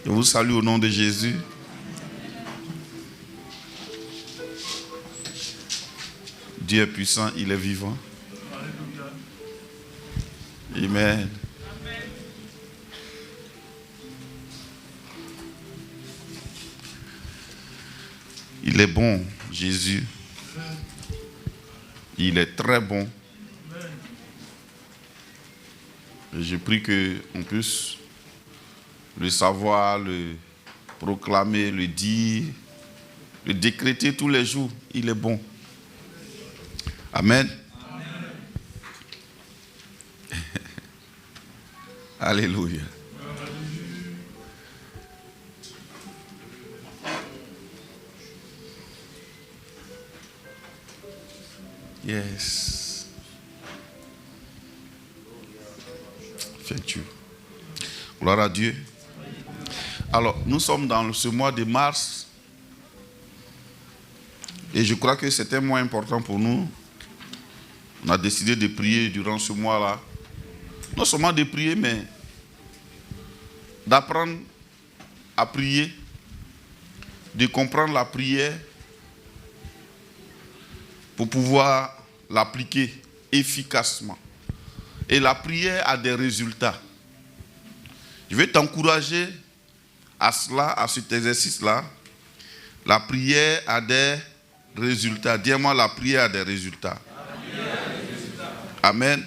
Je vous salue au nom de Jésus. Dieu est puissant, il est vivant. Amen. Il est bon, Jésus. Il est très bon. Et je prie qu'on puisse le savoir, le proclamer, le dire, le décréter tous les jours. Il est bon. Amen. Alléluia. Yes. Thank you. Gloire à Dieu. Alors, nous sommes dans ce mois de mars. Et je crois que c'est un mois important pour nous. On a décidé de prier durant ce mois-là. Non seulement de prier, mais d'apprendre à prier, de comprendre la prière pour pouvoir l'appliquer efficacement. Et la prière a des résultats. Je vais t'encourager à cela, à cet exercice-là. La prière a des résultats. Dis-moi, la prière a des résultats. Amen.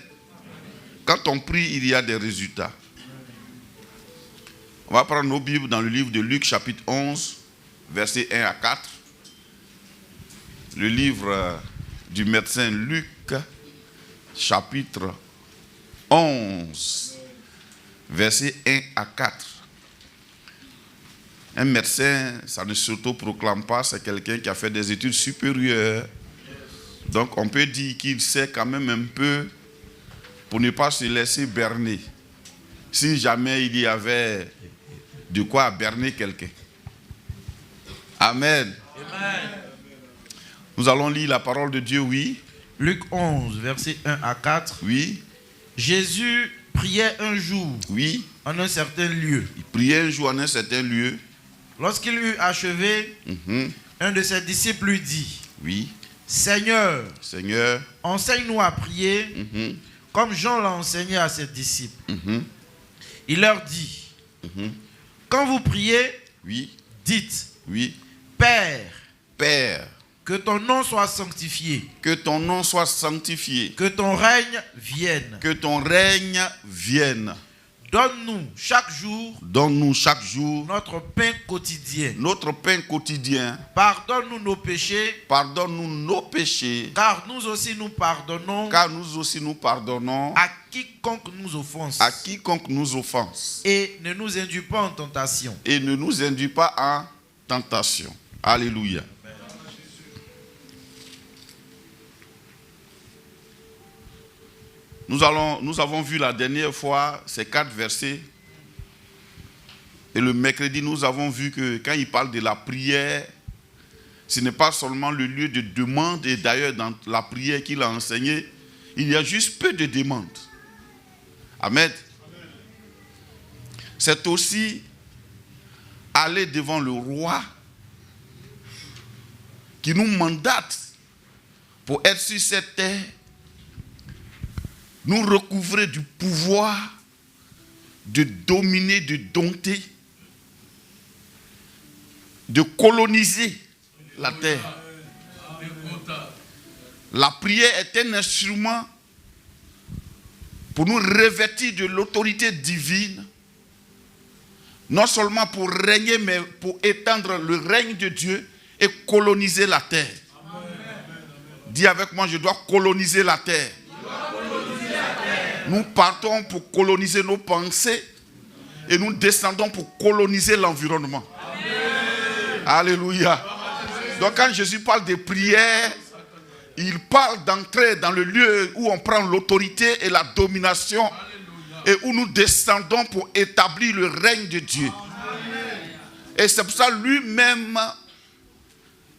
Quand on prie, il y a des résultats. On va prendre nos Bibles dans le livre de Luc, chapitre 11, versets 1 à 4. Le livre du médecin Luc, chapitre 11, versets 1 à 4. Un médecin, ça ne s'auto-proclame pas, c'est quelqu'un qui a fait des études supérieures. Donc on peut dire qu'il sait quand même un peu pour ne pas se laisser berner. Si jamais il y avait de quoi berner quelqu'un. Amen. Amen. Nous allons lire la parole de Dieu, oui. Luc 11, versets 1 à 4. Oui. Jésus priait un jour, oui, en un certain lieu. Il priait un jour en un certain lieu. Lorsqu'il eut achevé, un de ses disciples lui dit, oui, Seigneur, enseigne-nous à prier, comme Jean l'a enseigné à ses disciples. Il leur dit, quand vous priez, oui, dites, oui, Père, que ton nom soit sanctifié. Que ton nom soit sanctifié. Que ton règne vienne. Que ton règne vienne. Donne-nous chaque jour. Donne-nous chaque jour. Notre pain quotidien. Notre pain quotidien. Pardonne-nous nos péchés. Pardonne-nous nos péchés. Car nous aussi nous pardonnons. Car nous aussi nous pardonnons. À quiconque nous offense. À quiconque nous offense. Et ne nous induis pas en tentation. Et ne nous induis pas en tentation. Alléluia. Nous avons vu la dernière fois ces 4 versets. Et le mercredi, nous avons vu que quand il parle de la prière, ce n'est pas seulement le lieu de demande. Et d'ailleurs, dans la prière qu'il a enseignée, il y a juste peu de demandes. Amen. C'est aussi aller devant le roi qui nous mandate pour être sur cette terre, nous recouvrer du pouvoir de dominer, de dompter, de coloniser la terre. La prière est un instrument pour nous revêtir de l'autorité divine, non seulement pour régner, mais pour étendre le règne de Dieu et coloniser la terre. Dis avec moi, je dois coloniser la terre. Nous partons pour coloniser nos pensées et nous descendons pour coloniser l'environnement. Alléluia. Donc quand Jésus parle de prière, il parle d'entrer dans le lieu où on prend l'autorité et la domination et où nous descendons pour établir le règne de Dieu. Et c'est pour ça lui-même,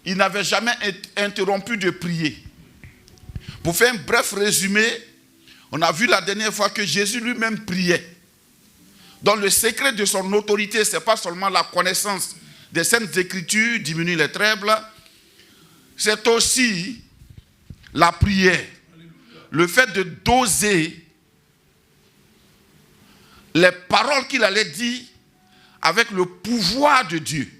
il n'avait jamais interrompu de prier. Pour faire un bref résumé, on a vu la dernière fois que Jésus lui-même priait. Donc le secret de son autorité, ce n'est pas seulement la connaissance des Saintes Écritures, diminue les trèbles, c'est aussi la prière. Le fait de doser les paroles qu'il allait dire avec le pouvoir de Dieu.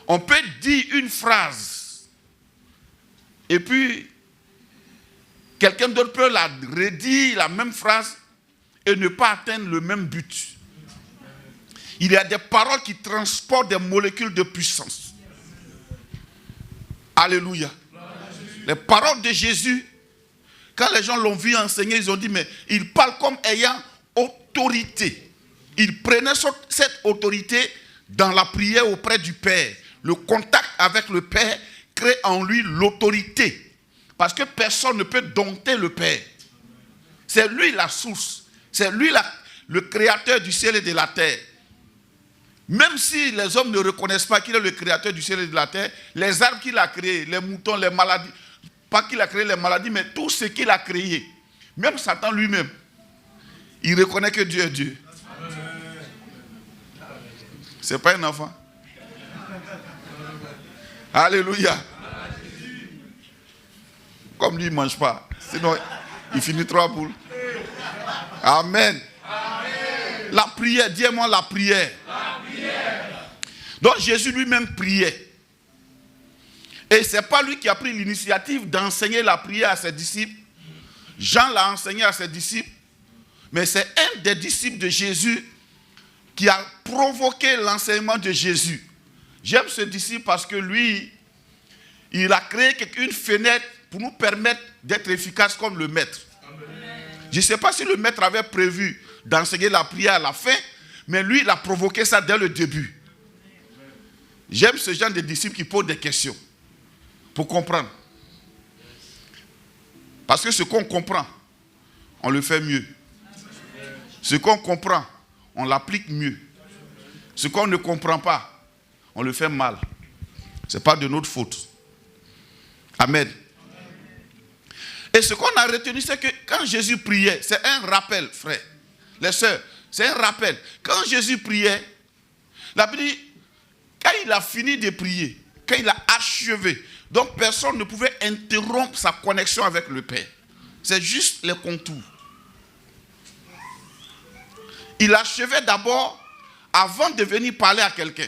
On peut dire une phrase et puis quelqu'un d'autre peut la redire, la même phrase, et ne pas atteindre le même but. Il y a des paroles qui transportent des molécules de puissance. Alléluia. Les paroles de Jésus, quand les gens l'ont vu enseigner, ils ont dit, mais il parle comme ayant autorité. Il prenait cette autorité dans la prière auprès du Père. Le contact avec le Père crée en lui l'autorité. Parce que personne ne peut dompter le Père. C'est lui la source. C'est lui le créateur du ciel et de la terre. Même si les hommes ne reconnaissent pas qu'il est le créateur du ciel et de la terre, les arbres qu'il a créés, les moutons, les maladies, pas qu'il a créé les maladies, mais tout ce qu'il a créé, même Satan lui-même, il reconnaît que Dieu est Dieu. C'est pas un enfant. Alléluia. Comme lui, il ne mange pas. Sinon, il finit 3 boules. Amen. Amen. La prière, dis-moi la prière. La prière. Donc Jésus lui-même priait. Et ce n'est pas lui qui a pris l'initiative d'enseigner la prière à ses disciples. Jean l'a enseigné à ses disciples. Mais c'est un des disciples de Jésus qui a provoqué l'enseignement de Jésus. J'aime ce disciple parce que lui, il a créé une fenêtre pour nous permettre d'être efficaces comme le maître. Je ne sais pas si le maître avait prévu d'enseigner la prière à la fin, mais lui, il a provoqué ça dès le début. J'aime ce genre de disciples qui posent des questions pour comprendre. Parce que ce qu'on comprend, on le fait mieux. Ce qu'on comprend, on l'applique mieux. Ce qu'on ne comprend pas, on le fait mal. Ce n'est pas de notre faute. Amen. Et ce qu'on a retenu, c'est que quand Jésus priait, c'est un rappel, frère, les sœurs, c'est un rappel. Quand Jésus priait, la Bible dit, quand il a fini de prier, quand il a achevé, donc personne ne pouvait interrompre sa connexion avec le Père. C'est juste les contours. Il achevait d'abord avant de venir parler à quelqu'un.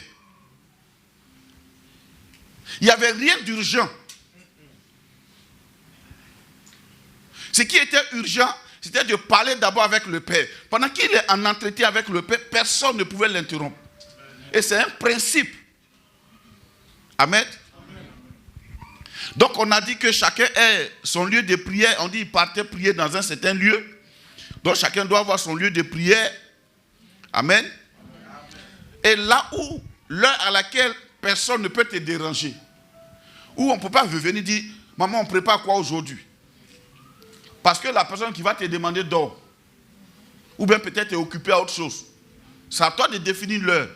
Il n'y avait rien d'urgent. Ce qui était urgent, c'était de parler d'abord avec le Père. Pendant qu'il est en entretien avec le Père, personne ne pouvait l'interrompre. Et c'est un principe. Amen. Donc on a dit que chacun ait son lieu de prière. On dit qu'il partait prier dans un certain lieu. Donc chacun doit avoir son lieu de prière. Amen. Et là où, l'heure à laquelle personne ne peut te déranger, où on ne peut pas venir dire, maman, on prépare quoi aujourd'hui? Parce que la personne qui va te demander dort. Ou bien peut-être est occupée à autre chose. C'est à toi de définir l'heure.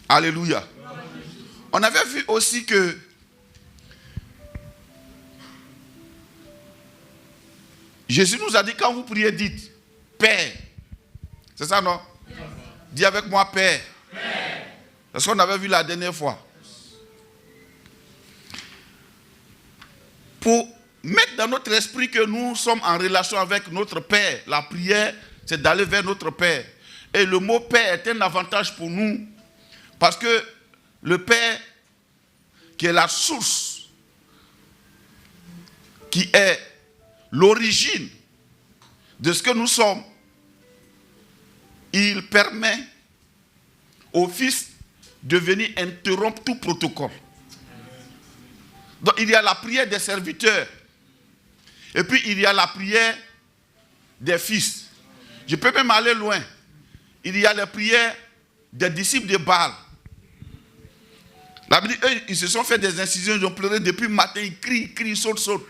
Alléluia. On avait vu aussi que Jésus nous a dit, quand vous priez, dites Père. C'est ça, non? Dis avec moi, Père. Père. C'est ce qu'on avait vu la dernière fois. Pour mettre dans notre esprit que nous sommes en relation avec notre Père. La prière, c'est d'aller vers notre Père. Et le mot Père est un avantage pour nous. Parce que le Père, qui est la source, qui est l'origine de ce que nous sommes, il permet au Fils de venir interrompre tout protocole. Donc il y a la prière des serviteurs. Et puis il y a la prière des fils. Je peux même aller loin. Il y a la prière des disciples de Baal. La Bible dit, eux, ils se sont fait des incisions, ils ont pleuré depuis le matin, ils crient, ils sautent.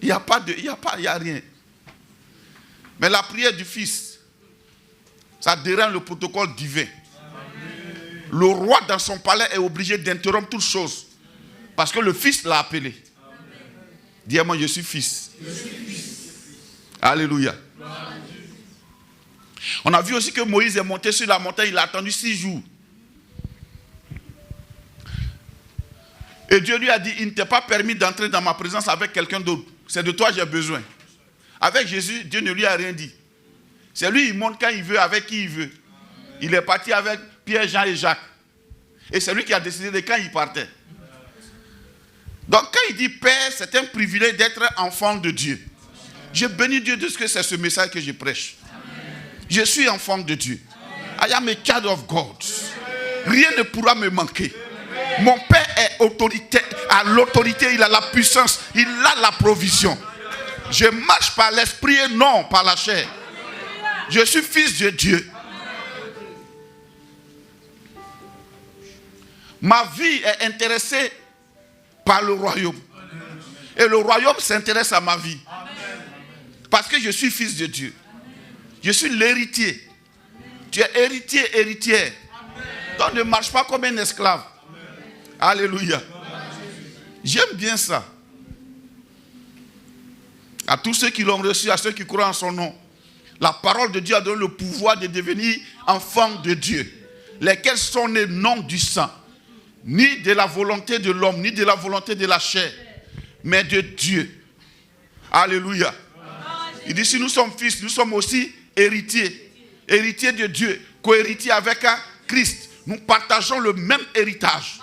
Il n'y a pas de, il n'y a rien. Mais la prière du Fils, ça dérange le protocole divin. Amen. Le roi dans son palais est obligé d'interrompre toutes choses. Parce que le Fils l'a appelé. Dis-moi, je suis fils. Alléluia. On a vu aussi que Moïse est monté sur la montagne, il a attendu 6 jours. Et Dieu lui a dit, il ne t'est pas permis d'entrer dans ma présence avec quelqu'un d'autre. C'est de toi que j'ai besoin. Avec Jésus, Dieu ne lui a rien dit. C'est lui, il monte quand il veut, avec qui il veut. Il est parti avec Pierre, Jean et Jacques. Et c'est lui qui a décidé de quand il partait. Donc quand il dit Père, c'est un privilège d'être enfant de Dieu. Je bénis Dieu de ce que c'est ce message que je prêche. Je suis enfant de Dieu. I am a child of God. Rien ne pourra me manquer. Mon Père est autorité, a l'autorité, il a la puissance, il a la provision. Je marche par l'esprit et non par la chair. Je suis fils de Dieu. Ma vie est intéressée par le royaume. Et le royaume s'intéresse à ma vie. Parce que je suis fils de Dieu. Je suis l'héritier. Tu es héritier, héritière. Donc ne marche pas comme un esclave. Alléluia. J'aime bien ça. À tous ceux qui l'ont reçu, à ceux qui croient en son nom, la parole de Dieu a donné le pouvoir de devenir enfants de Dieu, lesquels sont nés non du sang, ni de la volonté de l'homme, ni de la volonté de la chair, mais de Dieu. Alléluia. Il dit, si nous sommes fils, nous sommes aussi héritiers. Héritiers de Dieu, co-héritiers avec Christ. Nous partageons le même héritage.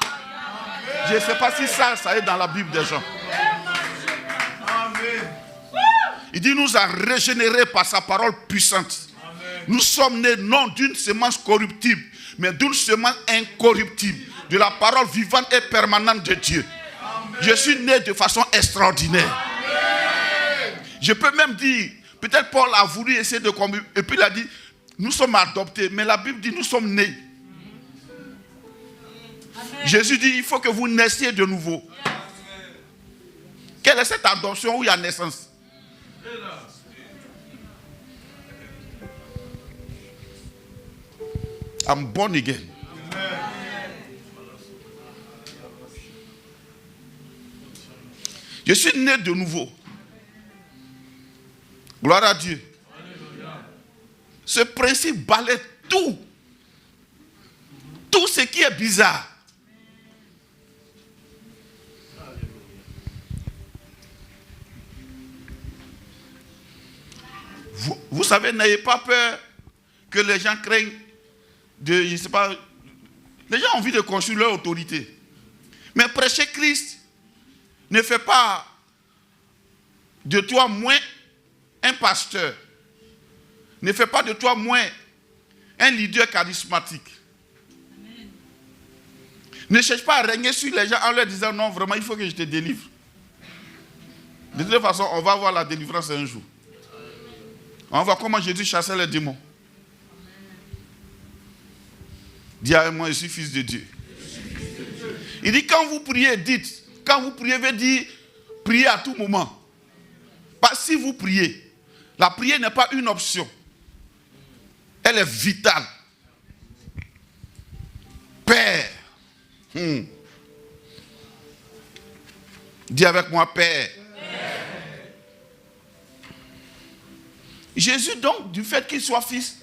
Je ne sais pas si ça est dans la Bible des gens. Il dit, nous a régénérés par sa parole puissante. Nous sommes nés non d'une semence corruptible, mais d'une semence incorruptible, de la parole vivante et permanente de Dieu. Je suis né de façon extraordinaire. Je peux même dire, peut-être Paul a voulu essayer de convaincre, et puis il a dit, nous sommes adoptés, mais la Bible dit, nous sommes nés. Jésus dit, il faut que vous naissiez de nouveau. Quelle est cette adoption où il y a naissance? I'm born again. Je suis né de nouveau. Gloire à Dieu. Ce principe balaie tout. Tout ce qui est bizarre. Vous savez, n'ayez pas peur que les gens craignent de, je ne sais pas, les gens ont envie de construire leur autorité. Mais prêcher Christ ne fait pas de toi moins un pasteur. Ne fait pas de toi moins un leader charismatique. Amen. Ne cherche pas à régner sur les gens en leur disant non, vraiment, il faut que je te délivre. De toute façon, on va voir la délivrance un jour. On va voir comment Jésus chassait les démons. Dis avec moi, je suis fils de Dieu. Il dit, quand vous priez, dites. Quand vous priez, veut dire priez à tout moment. Pas si vous priez. La prière n'est pas une option. Elle est vitale. Père. Dis avec moi, Père. Jésus, donc, du fait qu'il soit fils,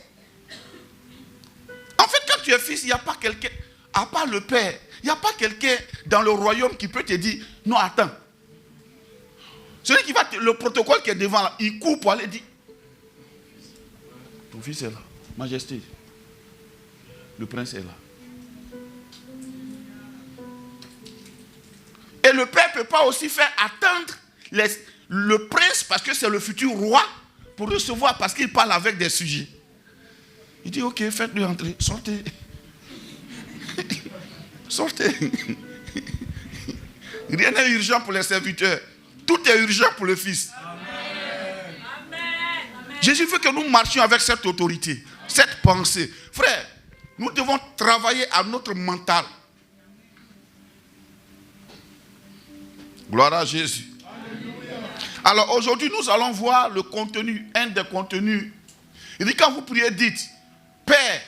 en fait, quand tu es fils, il n'y a pas quelqu'un, à part le Père, il n'y a pas quelqu'un dans le royaume qui peut te dire, non, attends. Celui qui va, le protocole qui est devant, là, il court pour aller dire, ton fils est là, Majesté, le prince est là. Et le Père ne peut pas aussi faire attendre le prince, parce que c'est le futur roi, pour recevoir, parce qu'il parle avec des sujets. Il dit, ok, faites-le entrer, sortez. Sortez. Rien n'est urgent pour les serviteurs. Tout est urgent pour le Fils. Amen. Jésus veut que nous marchions avec cette autorité, cette pensée. Frère, nous devons travailler à notre mental. Gloire à Jésus. Alors aujourd'hui, nous allons voir le contenu, un des contenus. Il dit, quand vous priez, dites, Père.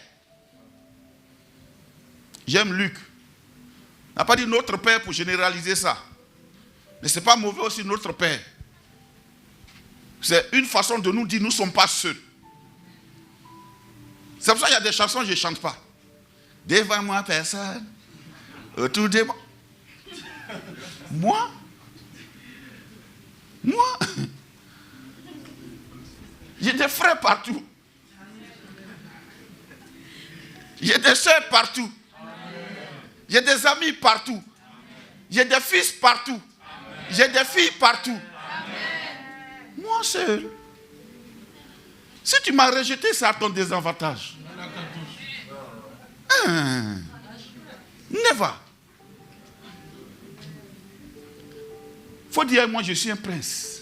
J'aime Luc. Il n'a pas dit notre Père pour généraliser ça. Mais ce n'est pas mauvais aussi notre Père. C'est une façon de nous dire, nous ne sommes pas seuls. C'est pour ça qu'il y a des chansons que je ne chante pas. Devant moi, personne. Autour de moi. Moi. J'ai des frères partout. J'ai des soeurs partout. J'ai des amis partout. J'ai des fils partout. J'ai des filles partout. Moi seul. Si tu m'as rejeté, c'est à ton désavantage. Never. Faut dire, moi je suis un prince.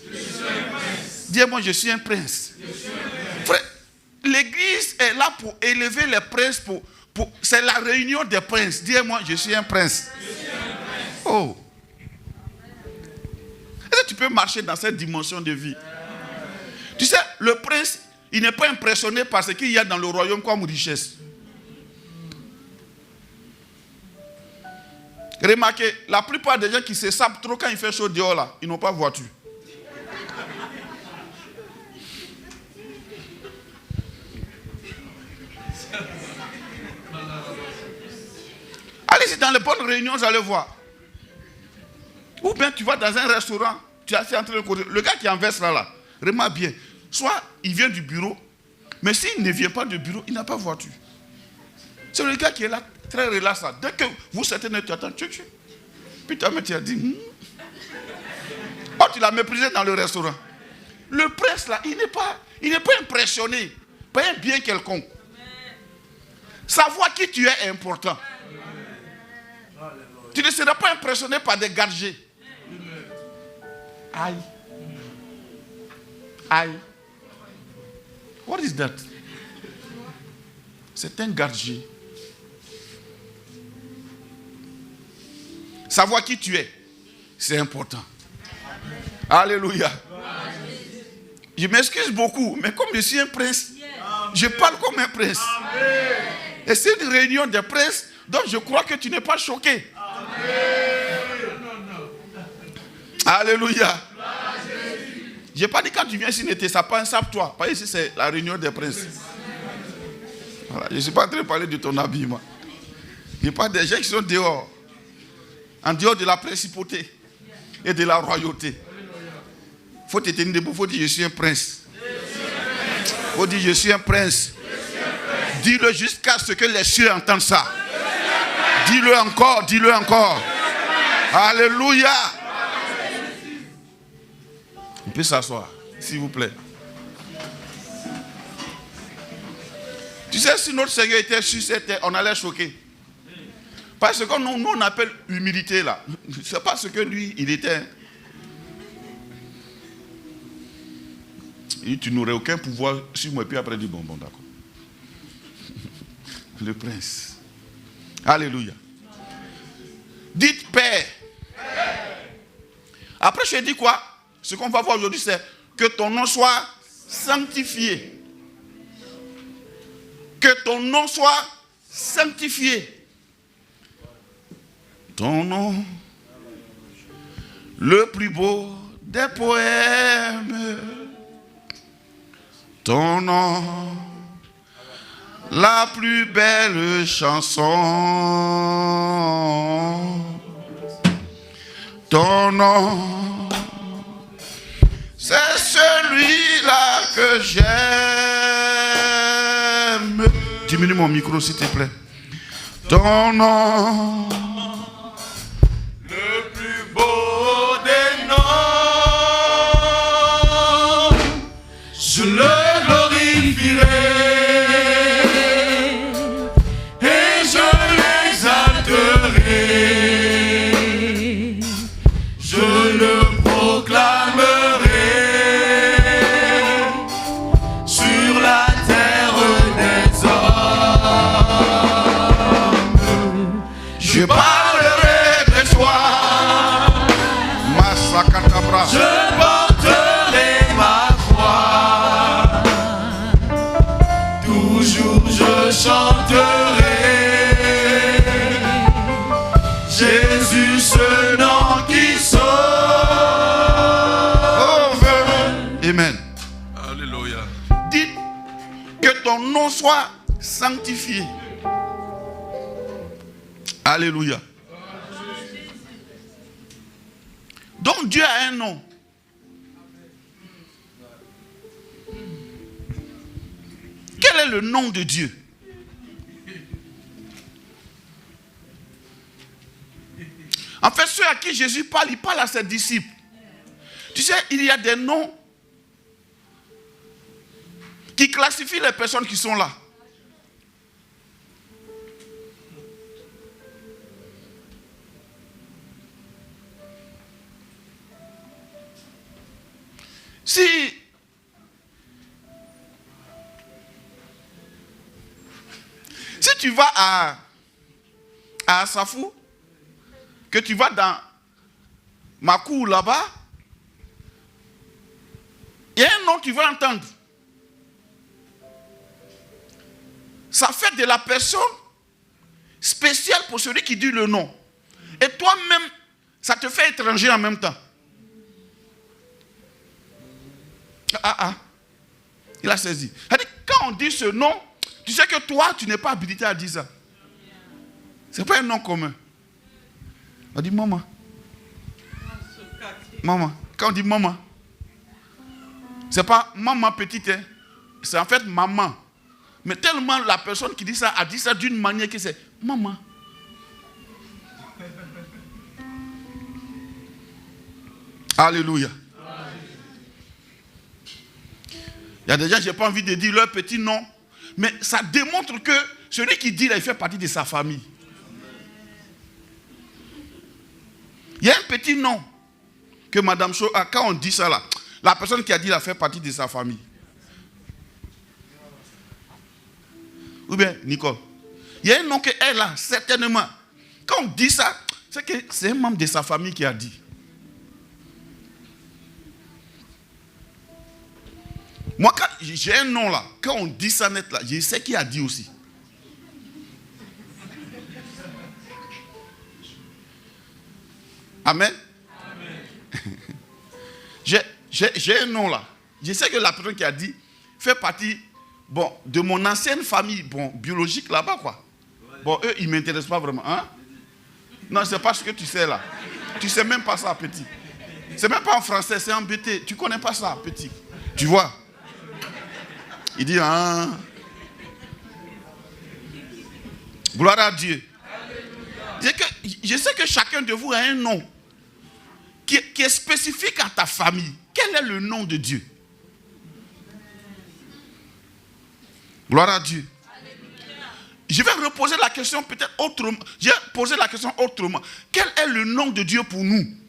Dis-moi, je suis un prince. Frère, l'église est là pour élever les princes. C'est la réunion des princes. Dis-moi, je suis un prince. Oh. Est-ce que tu peux marcher dans cette dimension de vie? Tu sais, le prince, il n'est pas impressionné par ce qu'il y a dans le royaume comme richesse. Remarquez, la plupart des gens qui se sapent trop quand il fait chaud dehors là, ils n'ont pas de voiture. Allez-y dans les bonnes réunions, vous allez voir. Ou bien tu vas dans un restaurant, tu es assis en train de courir. Le gars qui enverse là, remarque bien. Soit il vient du bureau, mais s'il ne vient pas du bureau, il n'a pas de voiture. C'est le gars qui est là, très relax. Là. Dès que vous sortez, tu attends, puis ta mère, tu as dit, oh, tu l'as méprisé dans le restaurant. Le prince là, il n'est pas impressionné par un bien quelconque. Savoir qui tu es est important. Tu ne seras pas impressionné par des gadgets. Aïe. What is that? C'est un gadget. Savoir qui tu es, c'est important. Alléluia. Je m'excuse beaucoup, mais comme je suis un prince, je parle comme un prince. Et c'est une réunion des princes, donc je crois que tu n'es pas choqué. Alléluia. Je n'ai pas dit quand tu viens ici, ne te sape pas un sape-toi. Parce que ici, c'est la réunion des princes. Voilà. Je ne suis pas en train de parler de ton habillement. Je parle des gens qui sont dehors. En dehors de la principauté et de la royauté. Il faut te tenir debout, il faut dire je suis un prince. Il faut dire je suis un prince. Dis-le jusqu'à ce que les cieux entendent ça. Dis-le encore, dis-le encore. Alléluia. On peut s'asseoir, s'il vous plaît. Tu sais, si notre Seigneur était sur cette terre, on allait choquer. Parce que nous on appelle humilité là. C'est pas ce que lui, il était. Et tu n'aurais aucun pouvoir sur moi. Et puis après, il dit bon, d'accord. Le prince. Alléluia. Dites Père. Après, je dis quoi? Ce qu'on va voir aujourd'hui, c'est que ton nom soit sanctifié. Que ton nom soit sanctifié. Ton nom, le plus beau des poèmes. Ton nom, la plus belle chanson. Ton nom, c'est celui-là que j'aime. Diminue mon micro s'il te plaît. Ton nom, le plus beau des noms. Je le glorifierai et je l'exalterai. Je le proclamerai sur la terre des hommes. Je parlerai de toi, Massakatabra. Je porterai ma croix. Toujours je chanterai Jésus, ce nom qui sauve. Amen. Alléluia. Dites que ton nom soit sanctifié. Alléluia. Donc Dieu a un nom. Quel est le nom de Dieu? En fait, ceux à qui Jésus parle, il parle à ses disciples. Tu sais, il y a des noms qui classifient les personnes qui sont là. Si tu vas à Assafou, que tu vas dans Makou là-bas, il y a un nom que tu vas entendre. Ça fait de la personne spéciale pour celui qui dit le nom. Et toi-même, ça te fait étranger en même temps. Il a saisi. Quand on dit ce nom, tu sais que toi, tu n'es pas habilité à dire ça. Ce n'est pas un nom commun. On dit maman. Maman. Quand on dit maman, ce n'est pas maman petite, hein. C'est en fait maman. Mais tellement la personne qui dit ça a dit ça d'une manière que c'est maman. Alléluia. Il y a des gens, je n'ai pas envie de dire leur petit nom, mais ça démontre que celui qui dit là, il fait partie de sa famille. Il y a un petit nom que Madame Cho a, quand on dit ça là, la personne qui a dit là fait partie de sa famille. Ou bien, Nicole, il y a un nom qu'elle a, certainement. Quand on dit ça, c'est que c'est un membre de sa famille qui a dit. Moi, quand j'ai un nom là, quand on dit ça net là, je sais qui a dit aussi. Amen. Amen. J'ai un nom là. Je sais que la personne qui a dit fait partie de mon ancienne famille, biologique là-bas quoi. Bon, eux, ils ne m'intéressent pas vraiment. Hein? Non, c'est pas ce que tu sais là. Tu ne sais même pas ça, petit. C'est même pas en français, c'est en BT. Tu ne connais pas ça, petit. Tu vois? Il dit, gloire à Dieu. Je sais que chacun de vous a un nom qui est spécifique à ta famille. Quel est le nom de Dieu? Gloire à Dieu. Je vais reposer la question peut-être autrement. Je vais poser la question autrement. Quel est le nom de Dieu pour nous?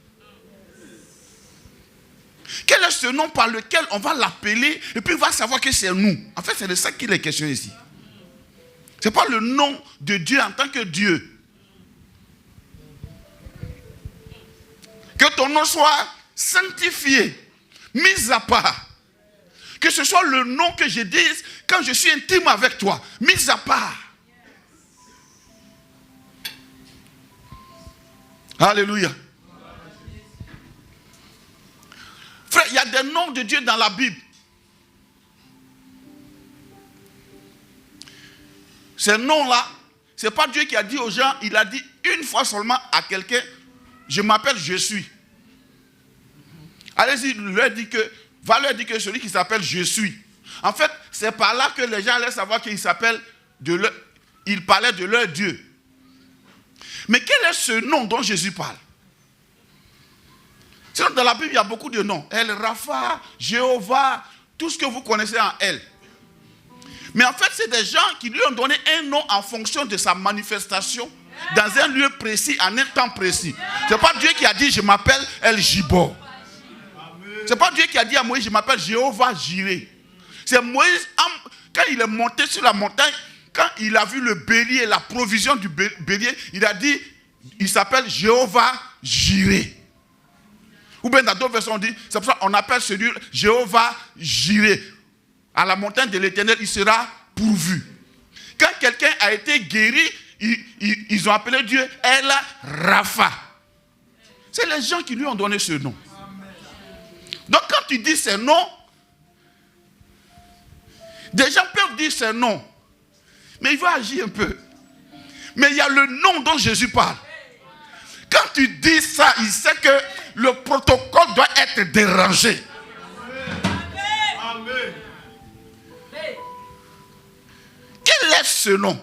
Quel est ce nom par lequel on va l'appeler et puis on va savoir que c'est nous? En fait, c'est de ça qu'il est question ici. Ce n'est pas le nom de Dieu en tant que Dieu. Que ton nom soit sanctifié, mis à part. Que ce soit le nom que je dise quand je suis intime avec toi, mis à part. Alléluia. Frère, il y a des noms de Dieu dans la Bible. Ces noms-là, ce n'est pas Dieu qui a dit aux gens, il a dit une fois seulement à quelqu'un, je m'appelle je suis. Allez-y, va leur dire que celui qui s'appelle je suis. En fait, c'est par là que les gens allaient savoir qu'ils s'appellent ils parlaient de leur Dieu. Mais quel est ce nom dont Jésus parle? Sinon, dans la Bible, il y a beaucoup de noms. El Rapha, Jéhovah, tout ce que vous connaissez en El. Mais en fait, c'est des gens qui lui ont donné un nom en fonction de sa manifestation dans un lieu précis, en un temps précis. Ce n'est pas Dieu qui a dit, je m'appelle El Gibor. Ce n'est pas Dieu qui a dit à Moïse, je m'appelle Jéhovah Jireh. C'est Moïse, quand il est monté sur la montagne, quand il a vu le bélier et la provision du bélier, il a dit, il s'appelle Jéhovah Jireh. Ou bien dans d'autres versions, on dit, c'est pour ça qu'on appelle celui Jéhovah Jireh. À la montagne de l'Éternel, il sera pourvu. Quand quelqu'un a été guéri, ils ont appelé Dieu El Rapha. C'est les gens qui lui ont donné ce nom. Donc quand tu dis ces noms, des gens peuvent dire ces noms. Mais il va agir un peu. Mais il y a le nom dont Jésus parle. Quand tu dis ça, il sait que le protocole doit être dérangé. Amen. Quel est ce nom?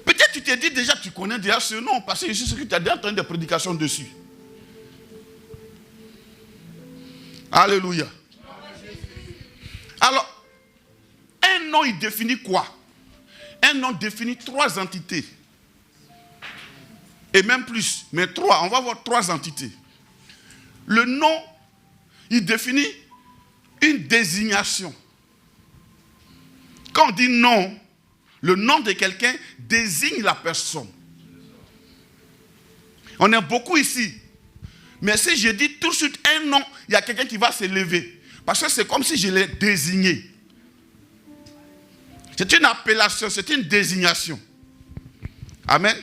Peut-être tu t'es dit déjà, tu connais déjà ce nom, parce que je suis sûr que tu as déjà entendu des prédications dessus. Alléluia. Alors, un nom, il définit quoi? Un nom définit 3 entités. Et même plus, mais 3, on va voir 3 entités. Le nom, il définit une désignation. Quand on dit nom, le nom de quelqu'un désigne la personne. On est beaucoup ici. Mais si je dis tout de suite un nom, il y a quelqu'un qui va se lever. Parce que c'est comme si je l'ai désigné. C'est une appellation, c'est une désignation. Amen.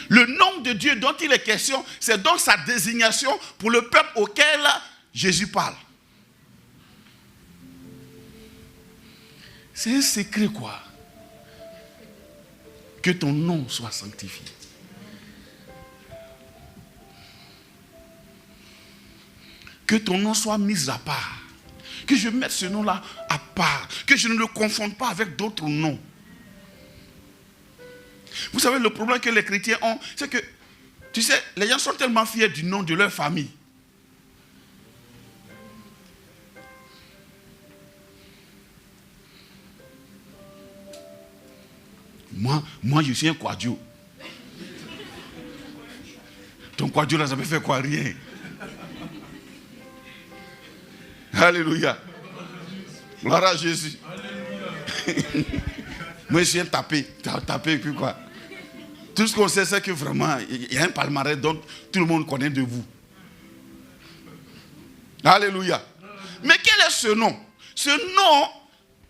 Le nom de Dieu dont il est question, c'est donc sa désignation pour le peuple auquel Jésus parle. C'est un secret quoi. Que ton nom soit sanctifié. Que ton nom soit mis à part. Que je mette ce nom-là à part. Que je ne le confonde pas avec d'autres noms. Vous savez, le problème que les chrétiens ont, c'est que, tu sais, les gens sont tellement fiers du nom de leur famille. Moi, je suis un Quadio. Ton Quadio, là, ça me fait quoi? Rien. Alléluia. Gloire à Jésus. Moi, je suis un tapé. Tapé, puis quoi? Tout ce qu'on sait, c'est que vraiment, il y a un palmarès dont tout le monde connaît de vous. Alléluia. Mais quel est ce nom? Ce nom,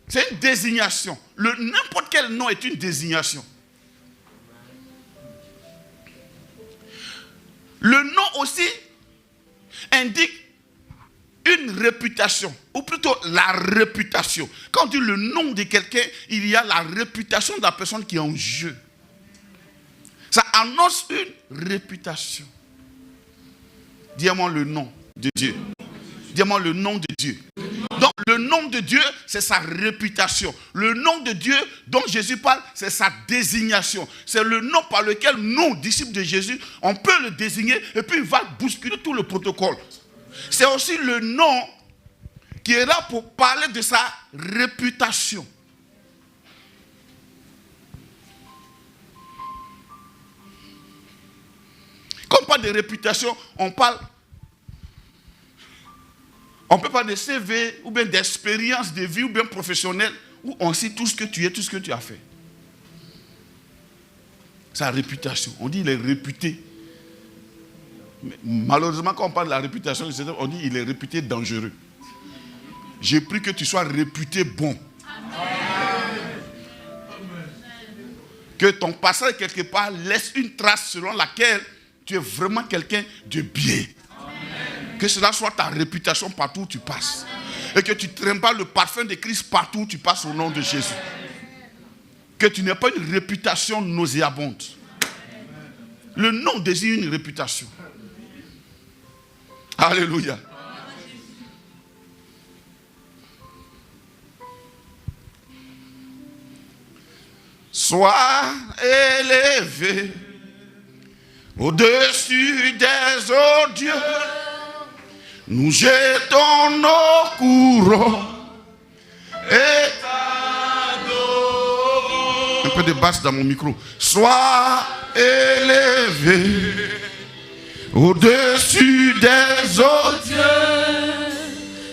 c'est une désignation. N'importe quel nom est une désignation. Le nom aussi indique une réputation, ou plutôt la réputation. Quand on dit le nom de quelqu'un, il y a la réputation de la personne qui est en jeu. Ça annonce une réputation. Dis-moi le nom de Dieu. Dis-moi le nom de Dieu. Donc le nom de Dieu, c'est sa réputation. Le nom de Dieu dont Jésus parle, c'est sa désignation. C'est le nom par lequel nous, disciples de Jésus, on peut le désigner et puis il va bousculer tout le protocole. C'est aussi le nom qui est là pour parler de sa réputation. Quand on parle de réputation, on peut parler de CV ou bien d'expérience de vie ou bien professionnelle où on sait tout ce que tu es, tout ce que tu as fait. Sa réputation. On dit il est réputé. Mais malheureusement, quand on parle de la réputation, on dit il est réputé dangereux. J'ai pris que tu sois réputé bon. Amen. Que ton passage quelque part laisse une trace selon laquelle tu es vraiment quelqu'un de bien. Amen. Que cela soit ta réputation partout où tu passes. Et que tu ne traînes pas le parfum de Christ partout où tu passes au nom de Jésus. Que tu n'aies pas une réputation nauséabonde. Le nom désigne une réputation. Alléluia. Sois élevé au-dessus des eaux, Dieu. Nous jetons nos couronnes et t'adorons. Un peu de basse dans mon micro. Sois élevé au-dessus des eaux, Dieu.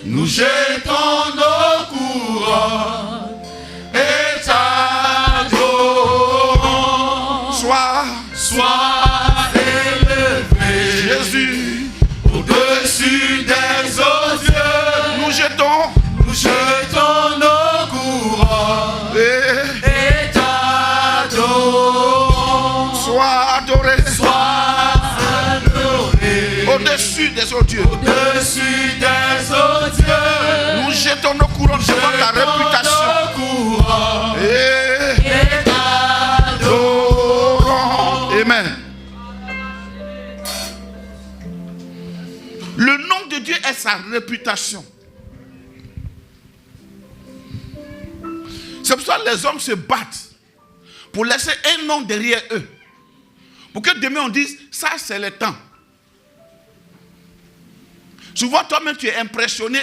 Nous jetons nos couronnes et t'adorons. Sois élevé, Jésus, au-dessus des eaux, Dieu. Nous jetons nos couronnes et t'adorons. Sois adoré, au-dessus au-dessus des autres dieux. Au-dessus des autres dieux. Nous jetons nos couronnes devant ta réputation. Et t'adorons. Amen. Le nom de Dieu est sa réputation. C'est pour ça que les hommes se battent pour laisser un nom derrière eux. Pour que demain on dise, ça c'est le temps. Souvent toi-même tu es impressionné,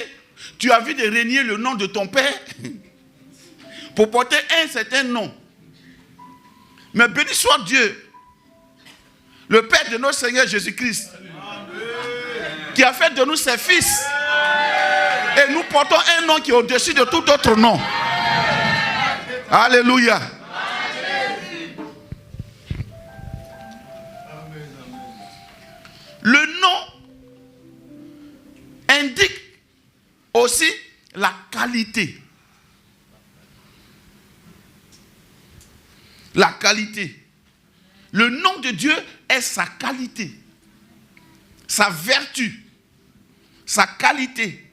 tu as vu de régner le nom de ton père pour porter un certain nom. Mais béni soit Dieu, le Père de notre Seigneur Jésus-Christ, qui a fait de nous ses fils. Et nous portons un nom qui est au-dessus de tout autre nom. Alléluia. Le nom indique aussi la qualité. La qualité. Le nom de Dieu est sa qualité, sa vertu, sa qualité.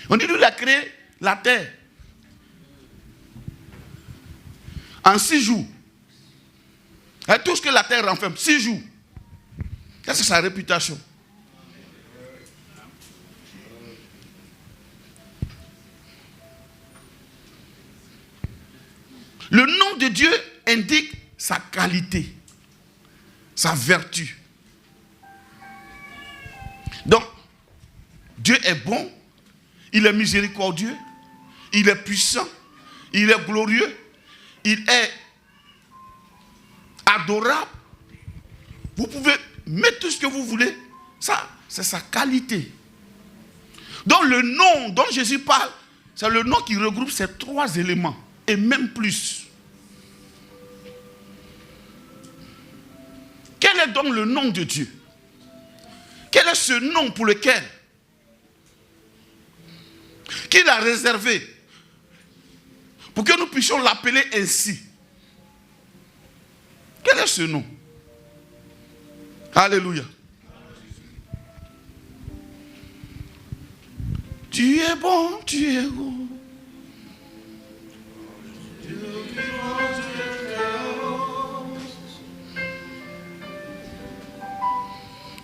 On dit qu'il a créé la terre en 6 jours. Et tout ce que la terre renferme, 6 jours. Qu'est-ce que c'est sa réputation? Le nom de Dieu indique sa qualité, sa vertu. Donc, Dieu est bon, il est miséricordieux, il est puissant, il est glorieux, il est adorable. Vous pouvez mettre tout ce que vous voulez. Ça, c'est sa qualité. Donc le nom dont Jésus parle, c'est le nom qui regroupe ces 3 éléments. Et même plus. Quel est donc le nom de Dieu? Quel est ce nom pour lequel qu'il a réservé pour que nous puissions l'appeler ainsi? Quel est ce nom? Alléluia. Tu es bon, tu es beau.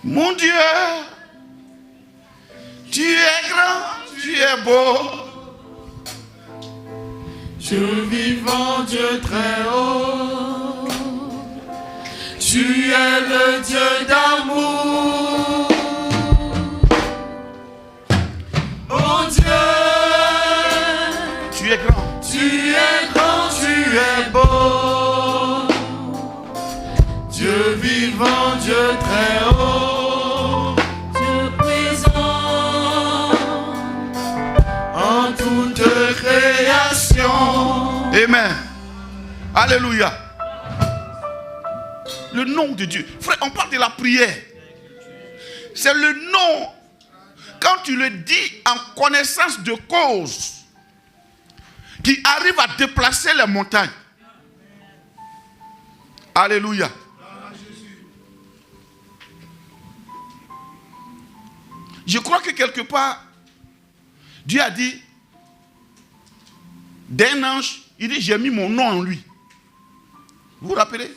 Mon Dieu, tu es grand, tu es beau. Dieu vivant, Dieu très haut. Tu es le Dieu d'amour. Oh Dieu, tu es grand. Tu es grand, tu es beau. Dieu vivant, Dieu très haut. Dieu présent en toute création. Amen. Alléluia. Le nom de Dieu. Frère, on parle de la prière. C'est le nom. Quand tu le dis en connaissance de cause, qui arrive à déplacer les montagnes. Alléluia. Je crois que quelque part, Dieu a dit d'un ange, il dit j'ai mis mon nom en lui. Vous vous rappelez?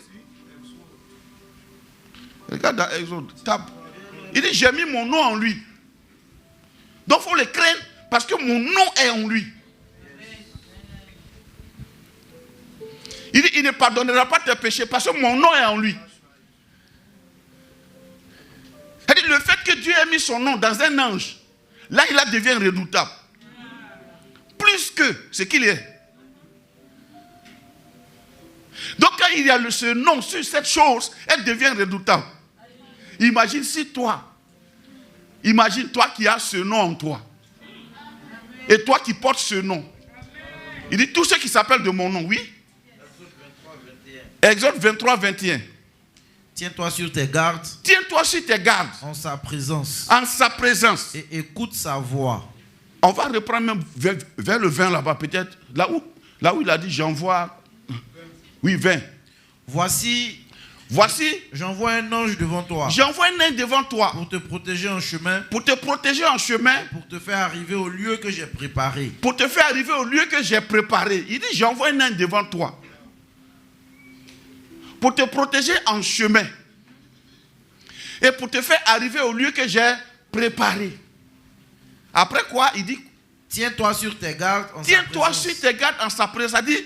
Regarde dans Exode, tape. Il dit j'ai mis mon nom en lui. Donc il faut le craindre parce que mon nom est en lui. Il dit il ne pardonnera pas tes péchés parce que mon nom est en lui. C'est-à-dire le fait que Dieu ait mis son nom dans un ange, là il devient redoutable. Plus que ce qu'il est. Donc quand il y a ce nom sur cette chose, elle devient redoutable. Imagine toi qui as ce nom en toi. Et toi qui portes ce nom. Il dit tous ceux qui s'appellent de mon nom, oui. Exode 23, 21. Tiens-toi sur tes gardes. Tiens-toi sur tes gardes. En sa présence. En sa présence. Et écoute sa voix. On va reprendre même vers le 20 là-bas, peut-être. Là où il a dit j'envoie. Oui, 20. Voici Voici, j'envoie un ange devant toi. J'envoie un ange devant toi. Pour te protéger en chemin. Pour te protéger en chemin. Pour te faire arriver au lieu que j'ai préparé. Pour te faire arriver au lieu que j'ai préparé. Il dit, j'envoie un ange devant toi. Pour te protéger en chemin. Et pour te faire arriver au lieu que j'ai préparé. Après quoi, il dit, tiens-toi sur tes gardes en sa présence. Tiens-toi sur tes gardes en sa présence. Ça dit,